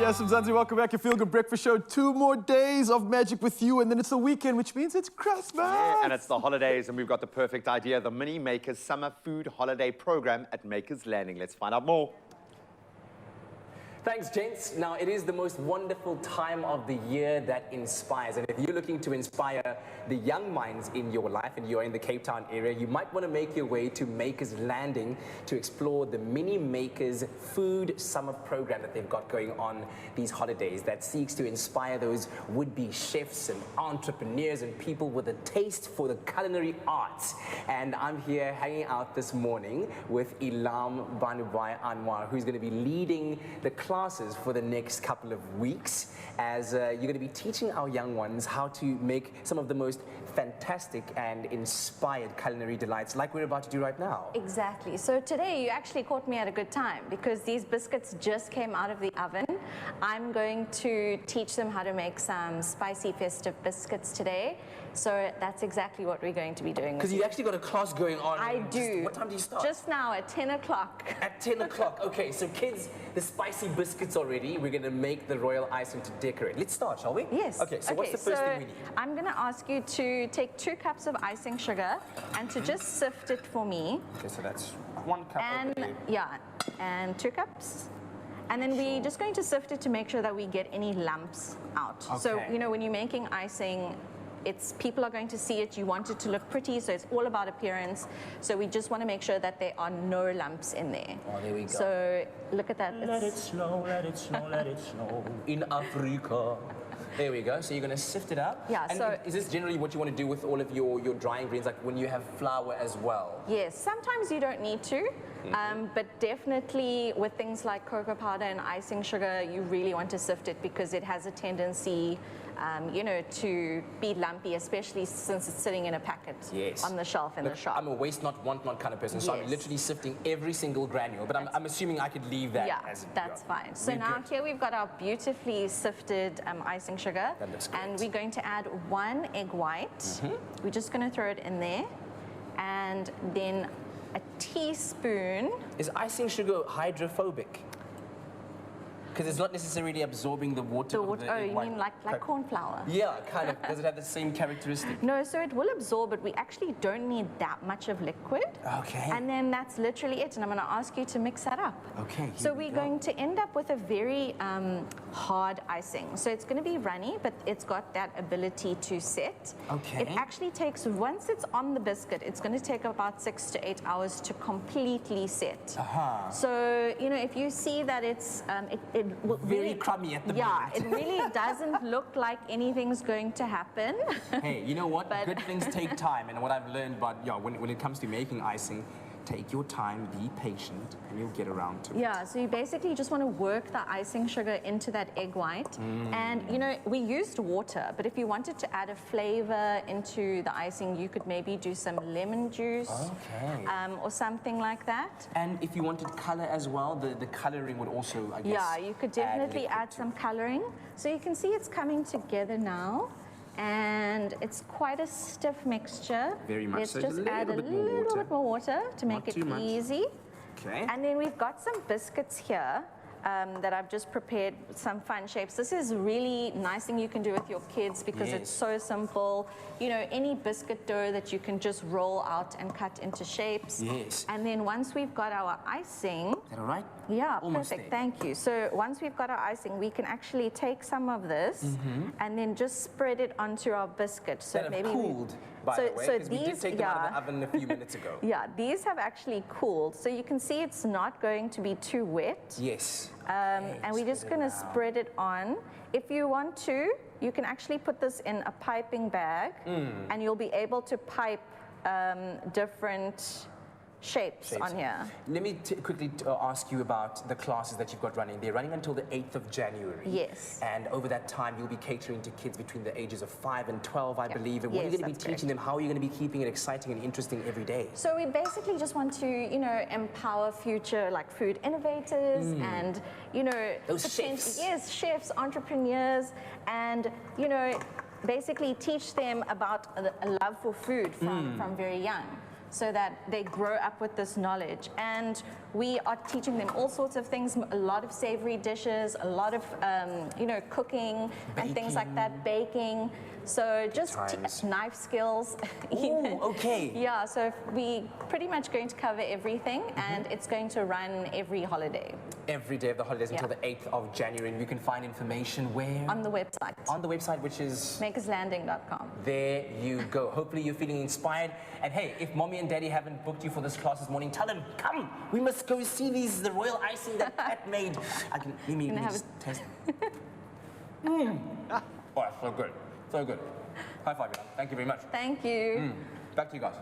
Yes, Mzansi, welcome back. Your Feel Good Breakfast Show. 2 more days of magic with you, and then it's the weekend, which means it's Christmas. Yeah, and it's the holidays, and we've got the perfect idea, the Mini Makers Summer Food Holiday Program at Makers Landing. Let's find out more. Thanks, gents. Now, it is the most wonderful time of the year that inspires. And if you're looking to inspire the young minds in your life and you're in the Cape Town area, you might want to make your way to Makers Landing to explore the Mini Makers Food Summer Program that they've got going on these holidays that seeks to inspire those would-be chefs and entrepreneurs and people with a taste for the culinary arts. And I'm here hanging out this morning with Ilam Banubai Anwar, who's going to be leading the classes for the next couple of weeks as you're going to be teaching our young ones how to make some of the most fantastic and inspired culinary delights like we're about to do right now. Exactly. So today you actually caught me at a good time because these biscuits just came out of the oven. I'm going to teach them how to make some spicy festive biscuits today. So that's exactly what we're going to be doing. Because you actually got a class going on. I do. What time do you start? Just now at 10 o'clock. At 10 o'clock. Okay, so kids, the spicy biscuits are ready. We're going to make the royal icing to decorate. Let's start, shall we? Yes. Okay, so what's the first thing we need? I'm going to ask you to take 2 cups of icing sugar and to just sift it for me. Okay, so that's 1 cup. And yeah, and 2 cups. And then we're just going to sift it to make sure that we get any lumps out. Okay. So, you know, when you're making icing, people are going to see it, you want it to look pretty, so it's all about appearance. So we just want to make sure that there are no lumps in there. Oh, there we go. So look at that. Let it snow, let it snow, let it snow in Africa. There we go. So you're going to sift it up. Yeah. And so is this generally what you want to do with all of your dry ingredients, like when you have flour as well? yes, sometimes you don't need to, but definitely with things like cocoa powder and icing sugar, you really want to sift it because it has a tendency, you know, to be lumpy, especially since it's sitting in a packet on the shelf in the shop. I'm a waste not, want not kind of person, so I'm Yes. literally sifting every single granule, but I'm assuming I could leave that as that's fine. So We're now good. here we've got our beautifully sifted icing sugar. That looks great. And we're going to add 1 egg white. We're just going to throw it in there. And then a teaspoon. Is icing sugar hydrophobic? Because it's not necessarily absorbing the water. The of water, the oh, egg you white. mean like corn flour? Yeah, kind of. Does it have the same characteristic? No, so it will absorb, but we actually don't need that much of liquid. Okay. And then that's literally it. And I'm going to ask you to mix that up. Okay. So we're going to end up with a very hard icing. So it's going to be runny, but it's got that ability to set. Okay. It actually takes, once it's on the biscuit, it's going to take about 6 to 8 hours to completely set. So, you know, if you see that it's, it will Very really, crummy at the yeah, moment. it really doesn't look like anything's going to happen. Hey, you know what? But Good things take time, and what I've learned about, when it comes to making icing, take your time, be patient, and you'll get around to it. Yeah, so you basically just want to work the icing sugar into that egg white. And, you know, we used water, but if you wanted to add a flavor into the icing, you could maybe do some lemon juice or something like that. And if you wanted color as well, the coloring would also, I guess, Yeah, you could definitely add some coloring. So you can see it's coming together now. And it's quite a stiff mixture. Very much Let's so. just add a little bit more water to make it easy. Okay. And then we've got some biscuits here that I've just prepared with some fun shapes. This is really nice thing you can do with your kids because it's so simple. You know, any biscuit dough that you can just roll out and cut into shapes. Yes. And then once we've got our icing. Is that all right? Yeah, Almost perfect. there. Thank you. So once we've got our icing, we can actually take some of this and then just spread it onto our biscuit. So That have maybe cooled, by the way, because we did these, take them out of the oven a few minutes ago. yeah, these have actually cooled. So you can see it's not going to be too wet. Yes. And we're just going to spread it on. If you want to, you can actually put this in a piping bag and you'll be able to pipe different shapes on here. Let me quickly ask you about the classes that you've got running. They're running until the 8th of January. Yes. And over that time, you'll be catering to kids between the ages of 5 and 12, I believe. And what are you Yes, going to be that's teaching them? How are you going to be keeping it exciting and interesting every day? So we basically just want to, you know, empower future like food innovators and, you know, Those chefs. Yes, chefs, entrepreneurs, and, you know, basically teach them about a love for food from very young. so that they grow up with this knowledge. And we are teaching them all sorts of things, a lot of savory dishes, a lot of, cooking and things like that, baking. So just knife skills. Oh, okay. Yeah, so we pretty much going to cover everything, and it's going to run every holiday. Every day of the holidays until the 8th of January, and you can find information where? On the website. On the website, which is? makerslanding.com. There you go. Hopefully you're feeling inspired. And hey, if mommy and daddy haven't booked you for this class this morning, tell them, come, we must go see the royal icing that Pat made. Let me just taste. Oh, it's so good. So good. High five, y'all. Thank you very much. Thank you. Back to you guys.